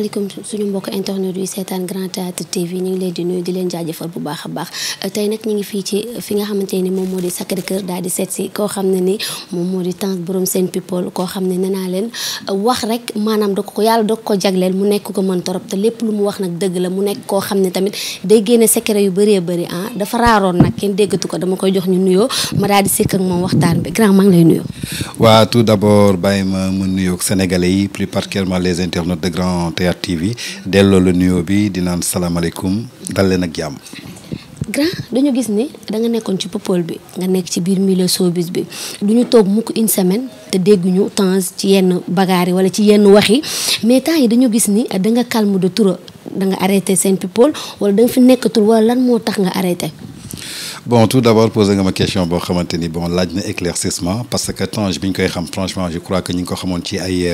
asalaamaaleykum suñu mbokk internet yu seetaan Grand Théâtre TV ñu ngi leen di nuyu di leen jaajëfal bu baax a baax tey nag ñu ngi fii ci fi nga xamante ni moom moo di Sacré-Cœur daal di seet si koo xam ne ni moom moo di Tange borom Sen People koo xam ne nee naa leen wax rek maanaam da ko yàlla da ko jagleel mu nekk ko mën torop te lépp lu mu wax nag dëgg la mu nekk koo xam ne tamit day génne secret yu bëree bëri dafa raaroon nag kenn déggatu ko dama koy jox ñu nuyoo ma daal di sikk ak moom waxtaan bi grand maa ngi lay nuyoo. waa tout d'abord bàyyi ma nuyoo ak sénégalais yi plus particulièrement les internautes de Grand Théâtre TV delloo la nuyoo bi di naan salaamaaleykum dal leen ak jàmm. grand dañu gis ni da nga nekkoon ci people bi nga nekk ci biir milieu showbiz bi du ñu toog mukk une semaine te dégguñu Tange ci yenn bagaar yi wala ci yenn wax yi mais temps yi dañu gis ni da nga calme de trop da nga arrêté Sen People wala da nga fi nekkatul wala lan moo tax nga arrêté. bon tout d'abord posé nga ma question boo xamante ni bon laaj na éclaircissement parce que Tange bi ñu koy xam franchement je crois que ñi ngi ko xamoon ci ay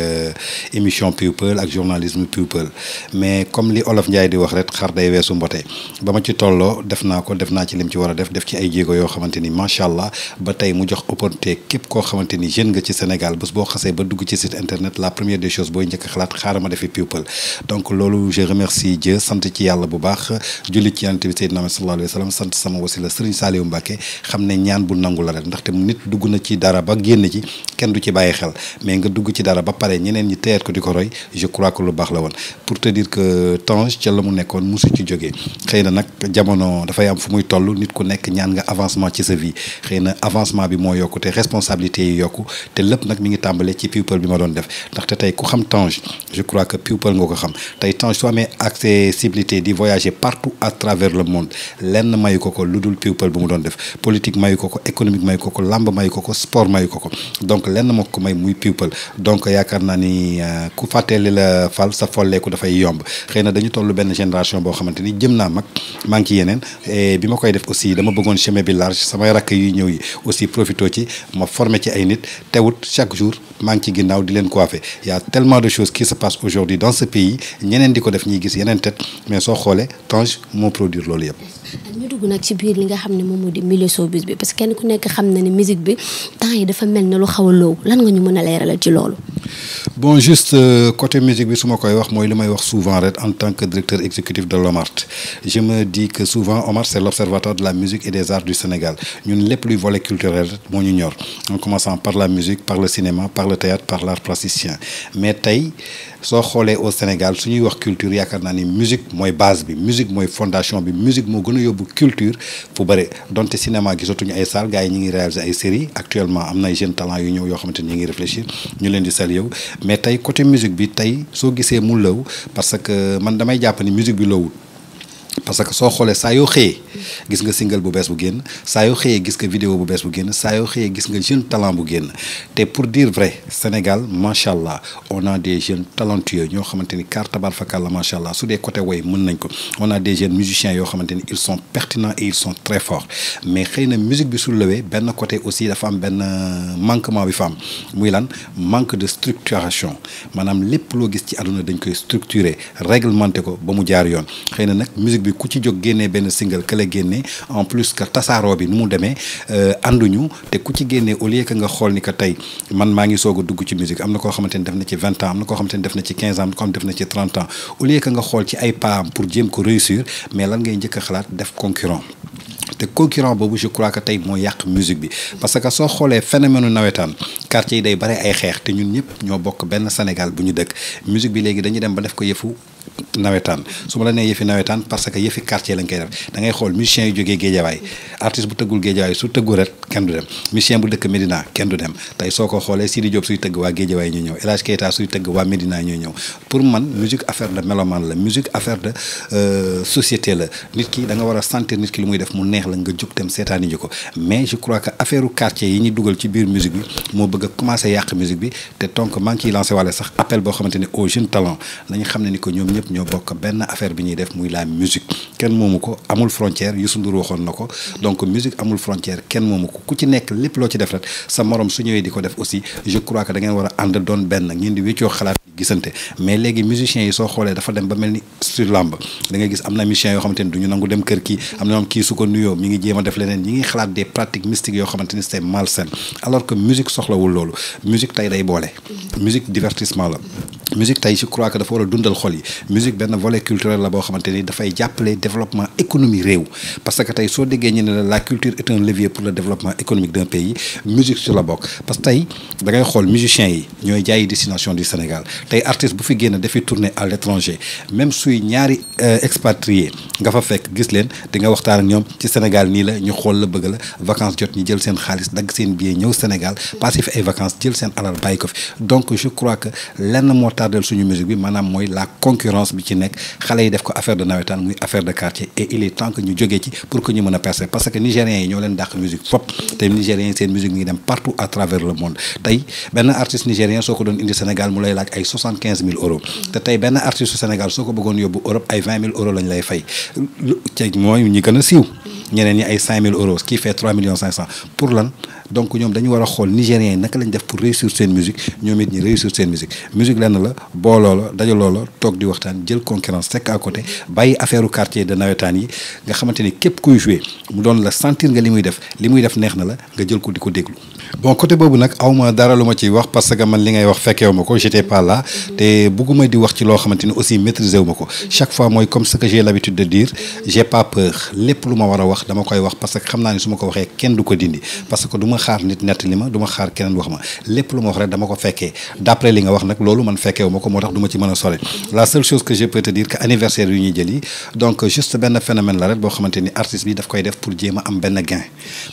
émission people ak journalisme people mais comme li Olof Njaay di wax rek xar day weesu mbote ba ma ci tolloo def naa ci lim ci war a def ci ay jéego yoo xamante ni macha allah ba tey mu jox opportunité képp koo xamante ni jeune nga ci Sénégal bés boo xasee ba dugg ci site internet la première des choses booy njëkk a xalaat xaaral ma defi people donc loolu je remercie Dieu sant ci yàlla bu baax julli ci Yonent bi Seydina Muhammad sallallahu alayhi wa sallam sant sama wasila Serigne Saliou Mbacké xam ne ñaan bu nangu la rek ndaxte nit dugg na ci dara ba génn ci kenn du ci bàyyi xel mais nga dugg ci dara ba pare ñeneen ñi teyeet ko di ko roy je crois que lu baax la woon pour te dire que Tange ca la mu nekkoon musu ci jógee xëy na nag jamono dafay am fu muy toll nit ku nekk ñaan nga avancement ci sa vie xëy na avancement bi moo yokku te responsabilité yi yokku te lépp nag mi ngi tàmbale ci people bi ma doon def ndaxte tey ku xam Tange je crois que people nga ko xam tey Tange soo amee accessibilité di voyager partout à travers le monde lenn mayu ko lu dul people bu mu doon def politique mayu ko économique mayu ko lamb mayu ko sport mayu ko donc lenn moo ko may muy people donc yaakaar naa ni ku fàtteeli la fal sa folleeku dafay yomb xëy na dañu toll benn génération boo xamante ni jëm naa mag maa ngi ci yeneen et bi ma koy def aussi dama bëggoon chemin bi large samay rakk yuy ñëw yi aussi profito ci ma formé ci ay nit teewut chaque jour maa ngi ci ginnaaw di leen coiffé y a tellement de choses qui se passent aujourd'hui dans ce pays ñeneen di ko def ñuy gis yeneen tête mais soo xoolee Tange moo produire loolu yëpp. ñu dugg nag ci biir li nga xam ne moom moo di milieu showbiz bi parce que kenn ku nekk xam na ne musique bi temps yi dafa mel ne lu xaw a loow lan nga ñu mën a leeralal ci loolu. bon juste côté musique bi su ma koy wax mooy li may wax souvent rek en tant que directeur exécutif de l'OMART je me dis que souvent OMART c'est l'observatoire de la musique et des arts du Sénégal ñun lépp luy volet culturel moo ñu ñor en commençant par la musique par le cinéma par le théâtre par l'art plasticien mais tey soo xoolee au Sénégal su ñuy wax culture yaakaar naa ni musique mooy base bi musique mooy fondation bi musique moo gën a yóbbu culture fu bëri donte cinéma gisatuñu ay salle gars yi ñu ngi réaliser ay séries actuellement am na ay jeunes talents yu ñëw yoo xamante ni ñu ngi réfléchir ñu leen di sal yow mais tey côté musique bi tey soo gisee mu lëw parce que man damay jàpp ni musique bi lëwul parce que soo xoolee saa yoo xëyee gis nga single bu bees bu génn saa yoo xëyee gis nga vidéo bu bees bu génn saa yoo xëyee gis nga jeune talent bu génn te pour dire vrai Sénégal macha allah on a des jeunes talentueux ñoo xamante ni car tabar fakal la macha allah su dee côté woy mën nañ ko on a des jeunes musiciens yoo xamante ni ils sont pertinents et ils sont très forts mais xëy na musique bi su lewee benn côté aussi dafa am benn manquement bi fa am muy lan manque de structuration maanaam lépp loo gis ci àdduna dañ koy structurer réglementer ko ba mu jaar yoon xëy na nag musique bi ku ci jóg génnee benn single ka la génnee en plus que tasaaroo bi nu mu demee ànduñu te ku ci génnee au lieu que nga xool ni que tey man maa ngi soog a dugg ci musique am na koo xamante ni def na ci 20 ans am na koo xamante ni def na ci 15 ans am na koo xamante ni def na ci 30 ans au lieu que nga xool ci ay pas pour jéem ko réussir mais lan ngay njëkk a xalaat def concurrent te concurrent boobu je crois que tey moo yàq musique bi parce que soo xoolee phénomène nawetaan quartier yi day bare ay xeex te ñun ñëpp ñoo bokk benn Sénégal bu ñu dëkk musique bi léegi dañuy dem ba def ko yëfu nawetaan su ma la nee yëfi nawetaan parce que yëfi quartier lañ koy def da ngay xool musicien yu jógee Géejawaay artiste bu tëggul Géejawaay su tëggu rek kenn du dem musicien bu dëkk Médina kenn du dem tey soo ko xoolee Sidi Diop suy tëgg waa Géejawaay ñuy ñëw El Hadj Keita suy tëgg waa Médina ñuy ñëw pour man musique affaire de mélomane la musique affaire de société la nit ki da nga war a sentir nit ki lu muy def mu neex la nga jóg dem seetaani ji ko mais je crois que affaire u quartier yi ñuy dugal ci biir musique bi moo bëgg a commencé yàq musique bi te donc maa ngi ciy lancé wàlle sax appel boo xamante ne aux jeunes talents nañu xam ne ni ko ñoom ñëpp ñoo bokk benn affaire bi ñuy def muy la musique kenn moomu ko amul frontière Youssou Ndour waxoon na ko donc musique amul frontière kenn moomu ko ku ci nekk lépp loo ci def rek sa morom su ñëwee di ko def aussi je crois que da ngeen war a ànd doon benn ngeen di wéccoo xalaat gisante mais léegi musiciens yi soo xoolee dafa dem ba mel ni sur lamb da ngay gis am na musiciens yoo xamante ni du ñu nangu dem kër kii am na ñoom kii su ko nuyoo mi ngi jéem a def leneen ñi ngi xalaat des pratiques mystiques yoo xamante ni c'est malsain alors que musique soxlawul loolu musique tey day boole musique divertissement la musique tey je crois que dafa war a dundal xol yi musique benn volet culturel la boo xamante ni dafay jàppale développement économie réew parce que tey soo déggee ñu ne la culture est un levier pour le développement économique d'un pays musique sur la bokk parce que tey da ngay xool musiciens yi ñooy jaayi destination du Sénégal tey artiste bu fi génn dafay tourner à l'étranger même suy ñaari expatrié nga fa fekk gis leen di nga waxtaan ak ñoom ci Sénégal nii la ñu xool la bëgg la vacances jot ñu jël seen xaalis dagg seen billet ñëw Sénégal passé fi ay vacances jël seen alal bàyyi ko fi donc je crois que lenn moo tardel suñu musique bi maanaam mooy la concurrence bi ci nekk xale yi def ko affaire de nawetaan muy affaire de quartier et il est temps que ñu jógee ci pour que ñu mën a percer parce que nigériens yi ñoo leen dàq musique fop te nigériens yi seen musique mi ngi dem partout à travers le monde tey benn artiste nigérien soo ko doon indi Sénégal mu lay laaj ay 75 000 euros te tey benn artiste su Sénégal soo ko bëggoon yóbbu Europe ay 20 000 euros lañ lay fay te mooy ñi gën a siiw ñeneen ñi ay 5 000 euros qui fait 3 500 000 pour lan donc ñoom dañu war a xool nigériens yi naka lañ def pour réussir seen musique ñoom it ñi réussir seen musique musique lenn la booloo la dajaloo la toog di waxtaan jël concurrence tekk à côté bàyyi affaire u quartier de nawetaan yi nga xamante ni képp kuy jouer mu doon la sentir nga li muy def neex na la nga jël ko di ko déglu. bon côté boobu nag awma dara lu ma ciy wax parce que man li ngay wax fekkeewu ma ko j'étais pas là te bugguma di wax ci loo xamante ni aussi maîtriser wu ma ko chaque fois mooy comme ce que j'ai l'habitude de dire j'ai pas peur lépp lu ma war a wax dama koy wax parce que xam naa ni su ma ko waxee kenn du ko dindi parce que du ma xaar nit nettali ma du ma xaar keneen wax ma lépp lu ma wax rek dama ko fekkee d'après li nga wax nag loolu man fekkeewu ma ko moo tax du ma ci mën a sore la seule chose que je peux te dire que anniversaire yu ñuy jël yi donc juste benn phénomène la rek boo xamante ni artiste bi daf koy def pour jéem a am benn gain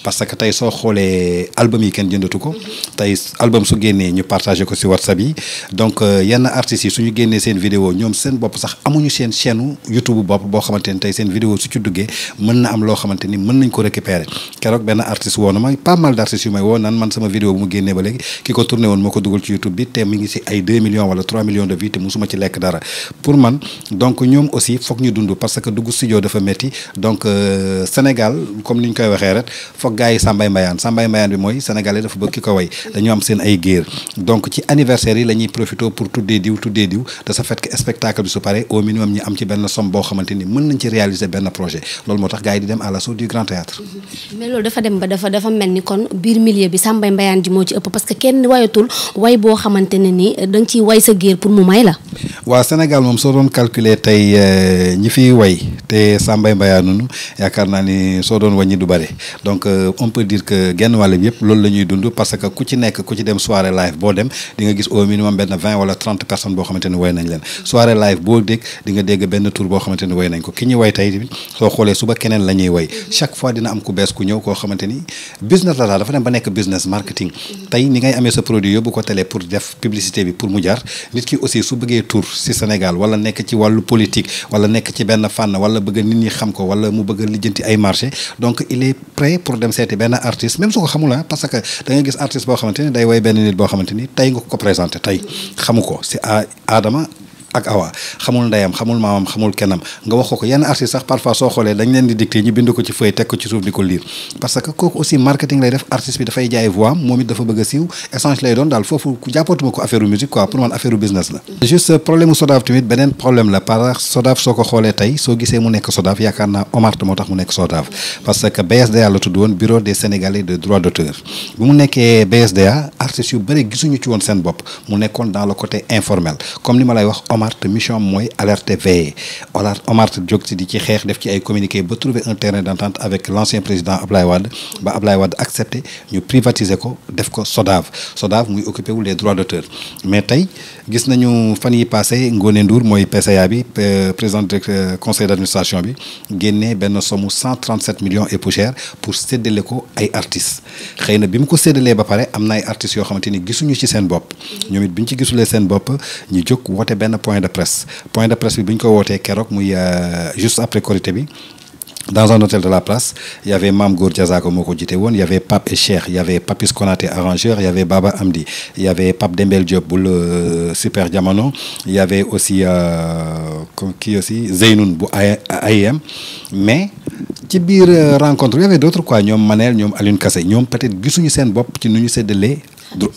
parce que tey soo xoolee album yi kenn jëndatu ko tey album su génnee ñu partagé ko ci WhatsApp yi donc yenn artistes yi suñu génnee seen vidéo ñoom seen bopp sax amuñu seen chaîne YouTube bopp boo xamante ni tey seen vidéo su ci duggee mën na am loo xamante ni mën nañ ko récupérer keroog benn artiste woo na ma pas mal d'artistes yu may woo nan man sama vidéo bu mu génnee ba léegi ki ko tourné woon moo ko dugal ci YouTube bi te mi ngi ci ay 2 millions wala 3 millions de vues te musuma ci lekk dara pour man donc ñoom aussi foog ñu dund parce que dugg studio dafa metti donc Sénégal comme ni ñu koy waxee rek foog gars yi Sambay Mbayaan bi mooy sénégalais dafa bëgg ki ko way dañu am seen ay géer donc ci anniversaire yi la ñuy profité pour tuddee diw de ce fait que spectacle bi su paree au minimum ñi am ci benn somme boo xamante ni mën nañ ci réaliser benn projet loolu moo tax gars yi di dem à l'assaut du grand théâtre mais loolu dafa dem ba dafa mel ni kon biir milieu bi Sambay Mbayaan ji moo ci ëpp parce que kenn wayatul way boo xamante ne ni da nga ciy way sa géer pour mu may la waaw Sénégal moom soo doon calculer tey ñi fiy way te Sambay Mbayaan nunu yaakaar naa ni soo doon wàññi du bëri donc on peut dire que genn wàll bi yëpp loolu la ñuy dund parce que ku ci nekk ku ci dem soirée live boo dem di nga gis au minimum benn 20 wala 30 personnes boo xamante ni way nañ leen soirée live boo dégg di nga dégg benn tour boo xamante ni way nañ ko ki ñuy way tey soo xoolee suba keneen la ñuy way chaque fois dina am ku bees ku ñëw koo xamante ni business la daal dafa dem ba nekk business marketing tey ni ngay amee sa produit yóbbu ko télé pour def publicité bi pour mu jar nit ki aussi su bëggee tour ci Sénégal wala nekk ci wàllu politique wala nekk ci benn fànn wala bëgg nit ñi xam ko wala mu bëgg lijjanti ay marché donc il est prêt pour dem seeti benn artiste même su ko xamul parce que da nga gis artiste boo xamante ni day way benn nit boo xamante ni tey nga ko présenté tey xamu ko c'est Adama ak Awa xamul ndeyam xamul maamam xamul kennam nga wax ko yenn artistes sax parfois soo xoolee dañ leen di dicté ñu bind ko ci feuille teg ko ci suuf di ko lire parce que kooku aussi marketing lay def artiste bi dafay jaay voix am moom it dafa bëgg a siiw échange lay doon daal foofu jàppootuma ko affaire musique quoi pour man affaire business la juste problème u SODAV tamit beneen problème la par SODAV soo ko xoolee tey soo gisee mu nekk SODAV yaakaar naa Omar moo tax mu nekk SODAV parce que BSDA la tudd woon bureau des Sénégalais de droits d'auteur bu mu nekkee BSDA artistes yu bëri gisuñu ci woon seen bopp mu nekkoon dans le côté informel comme ni ma lay wax Omar te mission mooy alerter veiller Omar jóg ci di ci xeex def ci ay communiqué ba trouver un terrain d'entente avec l'ancien président Ablaye Wade ba Ablaye Wade accepté ñu privatiser ko def ko SODAV muy occupé wu les droits d'auteur mais tey gis nañu fan yi passé Ngoné Ndour mooy PCA bi président du conseil d'administration bi génnee benn somme 137 millions et poussière pour séddale ko ay artistes xëy na bi mu ko séddalee ba pare am na ay artistes yoo xamante ni gisuñu ci seen bopp ñoom it bi ñu ci gisulee seen bopp ñu jóg woote benn point de presse bi bu ñu ko wootee keroog muy juste après Korité bi dans un hôtel de la place il y avait Mame Goor Diazaka moo ko jiite woon il y avait Pape et Cheikh il y avait Papis Konaté arrangeur il y avait Baba Amdi il y avait Pape Dembel Diop bu le Super Jamono il y avait aussi kii aussi Zeynoun bu AIM mais ci biir rencontre il y avait d'autres quoi ñoom Manel ñoom Alioune Kassé ñoom peut-être gisuñu seen bopp ci nu ñu séddalee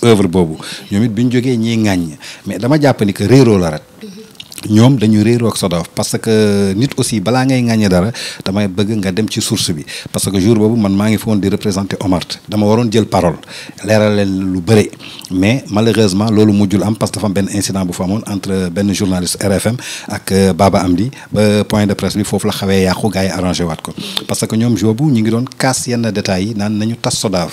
œuvre boobu ñoom it bi ñu jógee ñiy ŋàññ mais dama jàpp ni que réeroo la rek ñoom dañu réeroo ak SODAV parce que nit aussi balaa ngay ŋàññe dara damay bëgg nga dem ci source bi parce que jour boobu man maa ngi fi woon di représenter Omart dama waroon jël parole leeral leen lu bëri mais malheureusement loolu mujjul am parce que dafa am benn incident bu fa amoon entre benn journaliste RFM ak Baba Amdi ba point de presse bi foofu la xawee yàqu gars yi arrangé waat ko parce que ñoom jour boobu ñu ngi doon kaas yenn détails yi naan nañu tas SODAV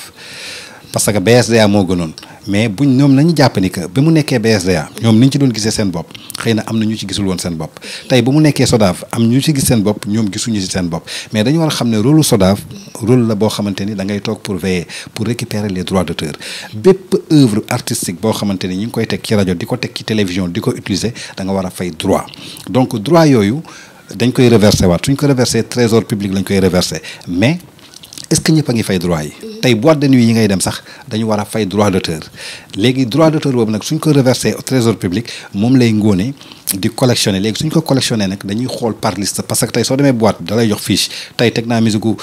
parce que BSDA moo gënoon mais buñ ñoom nañu jàpp ni que ba mu nekkee BSDA ñoom ni ñu ci doon gisee seen bopp xëy na am na ñu ci gisul woon seen bopp tey ba mu nekkee SODAV am ñu ci gis seen bopp ñoom gisuñu ci seen bopp mais dañu war a xam ne rôle SODAV rôle la boo xamante ni da ngay toog pour veiller pour récupérer les droits d'auteur bépp œuvre artistique boo xamante ni ñu ngi koy teg ci rajo di ko teg ci télévision di ko utiliser da nga war a fay droit donc droit yooyu dañ koy reverser waat suñ ko reverser trésor public lañ koy reverser mais est-ce que ñëpp a ngi fay droit yi tey boîte de nuit yi ngay dem sax dañu war a fay droit d'auteur léegi droit d'auteur boobu nag suñ ko reversé au trésor public moom lay ngóone di collectionner léegi suñ ko collectionner nag dañuy xool par liste parce que tey soo demee boîte da lay jox fiche tey teg naa musique gu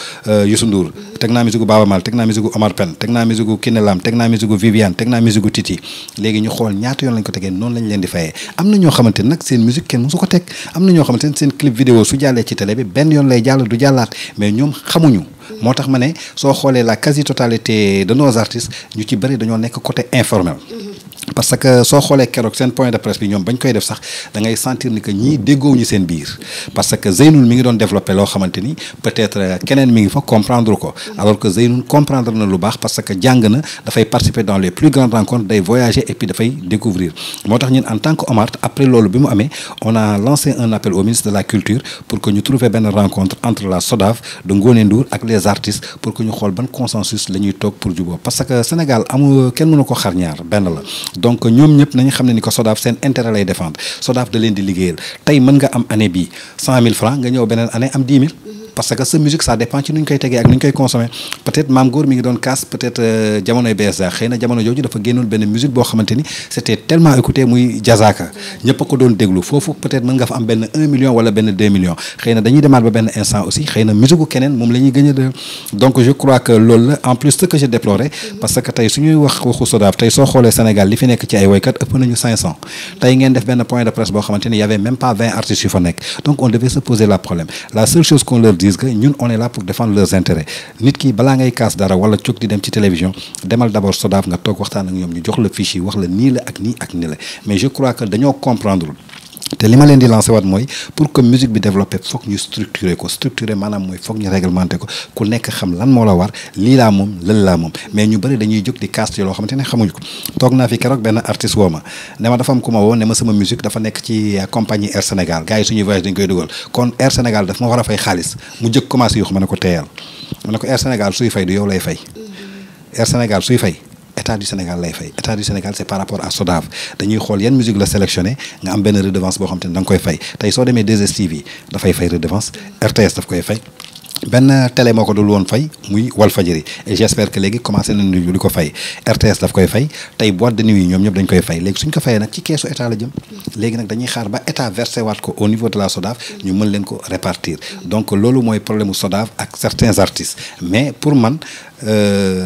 Youssou Ndour teg naa musique gu Baaba Maal teg naa musique gu Omar Pène teg naa musique gu Kiné Lam teg naa musique gu Viviane teg naa musique gu Titi léegi ñu xool ñaata yoon lañ ko tegee noonu lañ leen di fayee am na ñoo xamante ne nag seen musique kenn mosu ko teg am na ñoo xamante ne seen clip vidéo su jàllee ci télé bi benn yoon lay jàll du jàllaat mais ñoom xamuñu moo tax ma ne soo xoolee la quasi totalité de nos artistes ñu ci bëri dañoo nekk côté informel parce que soo xoolee keroog seen point de presse bi ñoom bañ koy def sax da ngay sentir ni que ñii déggoowuñu seen biir parce que Zeynoul mi ngi doon développé loo xamante ni peut-être keneen mi ngi fa comprendre ko alors que Zeynoul comprendre na lu baax parce que jàng na dafay participer dans les plus grandes rencontres day voyager et puis dafay découvrir moo tax ñun en tant que Omart après loolu bi mu amee on a lancé un appel au ministre de la culture pour que ñu trouver benn rencontre entre la SODAV de Ngoné Ndour ak les artistes pour que ñu xool ban consensus la ñuy toog pour jubóo parce que Sénégal amul kenn mënu ko xar ñaar benn la donc ñoom ñëpp nañu xam ne ni ko SODAV seen intérêt lay défendre SODAV da leen di liggéeyal tey mën nga am année bii 100 000 francs nga ñëw beneen année am 10 000 parce que sa musique ça dépend ci nu ñu koy tegee ak nu ñu koy consommer peut-être Maam Góor mi ngi doon casse peut-être jamonoy BSDA xëy na jamono jooju dafa génnoon benn musique boo xamante ni c'était tellement écouté muy Jazaka ñëpp a ko doon déglu foofu peut-être mën nga fa am benn 1 million wala benn 2 millions xëy na dañuy demaat ba benn instant aussi xëy na musique gu keneen moom la ñuy gën a donc je crois que loolu la en plus ce que je déplorais parce que tey suñuy waxu SODAV tey soo xoolee Sénégal li fi nekk ci ay woykat ëpp nañu 500 tey ngeen def benn point de presse boo xamante ni y avait même pas 20 artistes yu fa nekk donc on devait se poser la problème la seule chose qu'on leur dise que ñun on est là pour défendre leurs intérêts nit ki balaa ngay kaas dara wala jóg di dem ci télévision demal d'abord SODAV nga toog waxtaan ak ñoom ñu jox la fiche yi wax la nii la ak nii ak nii la mais je crois que dañoo comprendre te li ma leen di lancé waat mooy pour que musique bi développé foog ñu structuré ko structuré maanaam mooy foog ñu réglementé ko ku nekk xam lan moo la war lii laa moom lël laa moom mais ñu bëri dañuy jóg di cast yoo xamante ne xamuñu ko toog naa fi keroog benn artiste woo ma ne ma dafa am ku ma woo ne ma sama musique dafa nekk ci compagnie Air Sénégal gars yi suñuy voyage dañ koy dugal kon Air Sénégal daf ma war a fay xaalis mu jëkk commencé yoo xam ne ko teeyal ma ne ko Air Sénégal suy fay du yow lay fay Air Sénégal suy fay état du Sénégal lay fay état du Sénégal c'est par rapport à SODAV dañuy xool yan musique la sélectionné nga am benn redevance boo xam te ne da nga koy fay tey soo demee 2STV dafay fay redevance RTS daf koy fay benn télé moo ko dul woon fay muy Walfadjri et j'espère que léegi commencé nañu di ko fay RTS daf koy fay tey boîte de nuit yi ñoom ñëpp dañ koy fay léegi suñ ko fayee nag ci keesu état la jëm léegi nag dañuy xaar ba état versé waat ko au niveau de la SODAV ñu mën leen ko répartir donc loolu mooy problème mu SODAV ak certains artistes mais pour man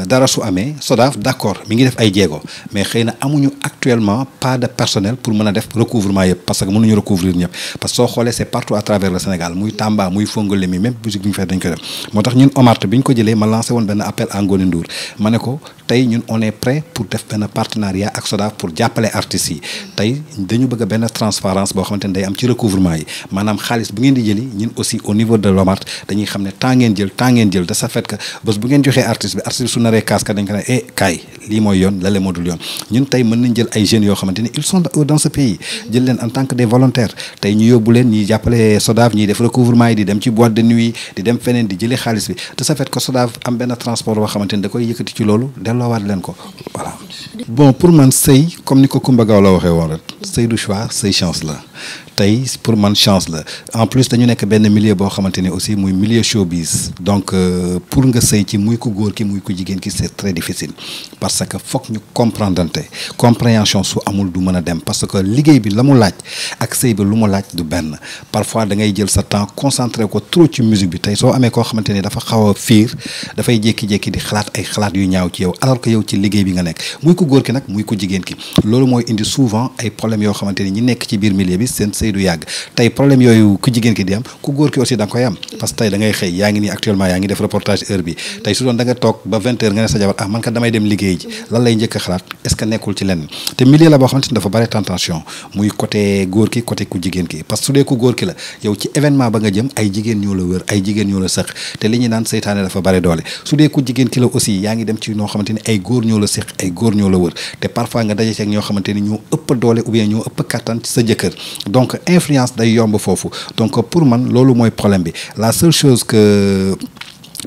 dara su amee SODAV d'accord mi ngi def ay jéego mais xëy na amuñu actuellement pas de personnel pour mën a def recouvrement yëpp parce que mënuñu recouvrir ñëpp parce que soo xoolee c'est partout à travers le Sénégal muy Tamba muy Fongolemi même musique bi ñu fay dañ koy def moo tax ñun Omart bi ñu ko jëlee ma lancé woon benn appel à Ngoné Ndour ma ne ko tey ñun on est prêt pour def benn partenariat ak SODAV pour jàppale artistes yi tey dañu bëgg benn transparence boo xamante ne day am ci recouvrement yi maanaam xaalis bu ngeen di jëli ñun aussi au niveau de l'Omart dañuy xam ne temps ngeen jël de ce fait que bés bu ngeen joxee artiste bi su naree kaas ka dañ ko ne kaay lii mooy yoon lale moo dul yoon ñun tey mën nañ jël ay jeunes yoo xamante ni ils sont dans ce pays jël leen en tant que des volontaires tey ñu yóbbu leen ñiy jàppale SODAV ñiy def recouvrement yi di dem ci boîte de nuit di dem feneen di jëlee xaalis bi de ce fait que SODAV am benn transport boo xamante ni da koy yëkkati ci loolu delloowaat leen ko voilà. bon pour man sëy comme ni ko Coumba Gawlo la waxee woon rek sëy du choix sëy chance la tey pour man chance la en plus dañu nekk benn milieu boo xamante ni aussi muy milieu showbiz donc pour nga sëy ci muy ku góor ki muy ku jigéen ki c'est très difficile parce que foog ñu comprendante compréhension su amul du mën a dem parce que liggéey bi la mu laaj ak sëy bi lu mu laaj du benn parfois da ngay jël sa temps concentré ko trop ci musique bi tey soo amee koo xamante ni dafa xaw a fiir dafay jékki-jékki di xalaat ay xalaat yu ñaaw ci yow alors que yow ci liggéey bi nga nekk muy ku góor ki nag muy ku jigéen ki loolu mooy indi souvent ay problème problème yoo xamante ni ñi nekk ci biir milieu bi seen sëy du yàgg tey problème yooyu ku jigéen ki di am ku góor ki aussi da nga koy am parce que tey da ngay xëy yaa ngi nii actuellement yaa ngi def reportage heure bi tey su doon da nga toog ba 20 heures nga ne sa jabar man ka damay dem liggéey ji lan lay njëkk a xalaat est-ce que nekkul ci lenn te milieu la boo xamante ni dafa bari tentation muy côté góor ki côté ku jigéen ki parce que su dee ku góor ki la yow ci événement ba nga jëm ay jigéen ñoo la wër ay jigéen ñoo la sëq te li ñu naan seytaane dafa bari doole su dee ku jigéen ki la aussi yaa ngi dem ci noo xamante ni ay góor ñoo la séq ay góor ñoo la wër te parfois nga daje ci ak ñoo xamante ni ñoo ëpp doole ou bien ñoo ëpp kattan ci sa jëkkër donc influence day yomb foofu donc pour man loolu mooy problème bi la seule chose que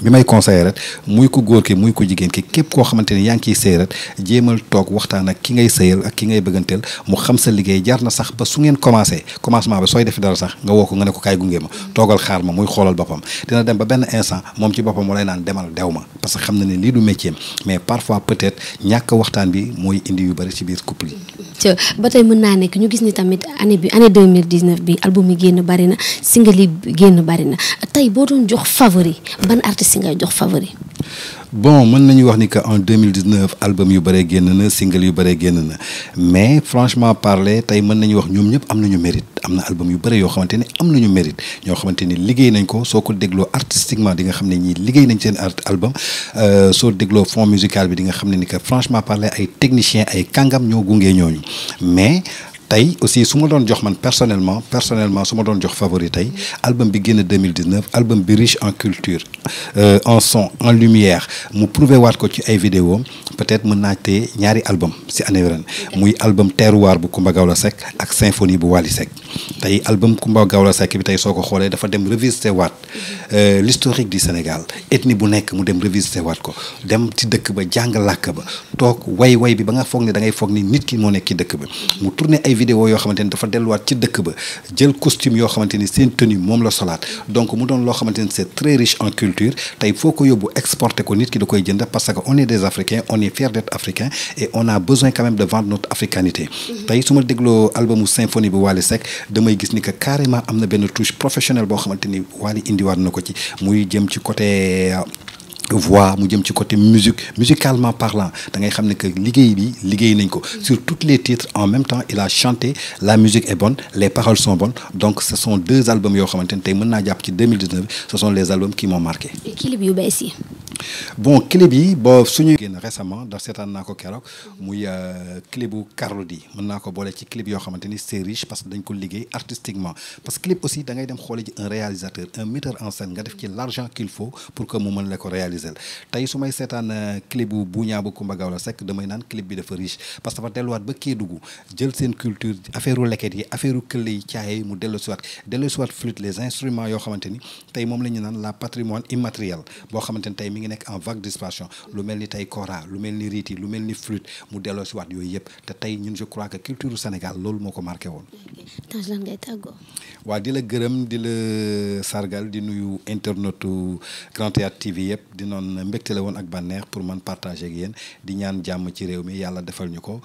bi may conseillé rek muy ku góor ki muy ku jigéen ki képp koo xamante ni yaa ngi ciy sëy rek jéemal toog waxtaan ak ki ngay sëyal ak ki ngay bëgganteel mu xam sa liggéey jar na sax ba su ngeen commencement ba sooy def dara sax nga woo ko nga ne ko kaay gunge ma toogal xaar ma muy xoolal boppam dina dem ba benn instant moom ci boppam moo lay naan demal dew ma parce que xam na ne lii du métier mais parfois peut-être ñàkk waxtaan bi mooy indi yu bari ci biir couple yi. ba tey mën naa nekk ñu gis ni tamit année 2019 bi album yi génn bari na single yi génn bari na tey boo doon jox favori ban artiste ngay jox favori. bon mën nañu wax ni que en 2019 album yu bëree génn na single yu bëree génn na mais franchement parler tey mën nañu wax ñoom ñëpp am nañu mérite am na album yu bëri yoo xamante ni am nañu mérite ñoo xamante ni liggéey nañ ko soo ko dégloo artistiquement di nga xam ne ñii liggéey nañ seen album soo dégloo fond musical bi di nga xam ne ni que franchement parler ay techniciens ay kàngam ñoo gungee ñooñu mais tey aussi su ma doon jox man personnellement su ma doon jox favori tey album bi génn 2019 album bi riche en culture en son en lumière mu prouvé waat ko ci ay vidéo peut-être mën naa tee ñaari album si année ren muy album terroir bu Coumba Gawlo Seck ak symphonie bu Wally Seck tey album Coumba Gawlo Seck bi tey soo ko xoolee dafa dem revisiter waat l'historique du Sénégal ethnie bu nekk mu dem revisiter waat ko dem ci dëkk ba jàng làkk ba toog way bi ba nga foog ne da ngay foog ni nit ki moo nekk ci dëkk ba mu tourné ay vidéo yoo xamante ni dafa delluwaat ci dëkk ba jël costume yoo xamante ni seen tenue moom la solaat donc mu doon loo xamante ni c'est très riche en culture tey foo ko yóbbu exporter ko nit ki da koy jënd parce que on est des Africains on est fiers d'être Africains et on a besoin quand même de vendre notre africanité tey su ma dégloo albumu symphonie bu Wally Seck damay gis ni que carrément am na benn touche professionnelle boo xamante ni Wally indiwaat na ko ci muy jëm ci côté voix mu jëm ci côté musicalement parlant da ngay xam ne que liggéey nañ ko sur tous les titres en même temps il a chanté la musique est bonne les paroles sont bonnes donc ce sont deux albums yoo xamante ne tey mën naa jàpp ci 2019 ce sont les albums qui m'ont marqué. clip yu bees yi. bon clip yi boo suñu génn récemment ndax seetaan naa ko keroog muy clip bu Carlou D mën naa ko boole ci clip yoo xamante ni c'est riche parce que dañ ko liggéey artistiquement parce que clip aussi da ngay dem xoole ji un réalisateur un metteur en scène nga def ci l'argent qu'il faut pour que mu mën la ko réaliser tey su may seetaan clip bu Buña bu Coumba Gawlo Seck damay naan clip bi dafa riche parce que dafa delluwaat ba Kédougou jël seen culture affaire u leket yi affaire u këll yi caaye yi mu dellusiwaat flûte les instruments yoo xamante ni tey moom la ñu naan la patrimoine immatériel boo xamante ni tey mi ngi nekk en vague disparition lu mel ni tey kora lu mel ni riiti lu mel ni flûte mu dellusiwaat yooyu yëpp te tey ñun je crois que culture Sénégal loolu moo ko marqué woon. Tange lan ngay tàggoo. waa di la gërëm di la sargal di nuyu internetu Grand Théâtre TV yëpp di noon mbégte la woon ak bànneex pour man partager ak yéen di ñaan jàmm ci réew mi yàlla defal ñu ko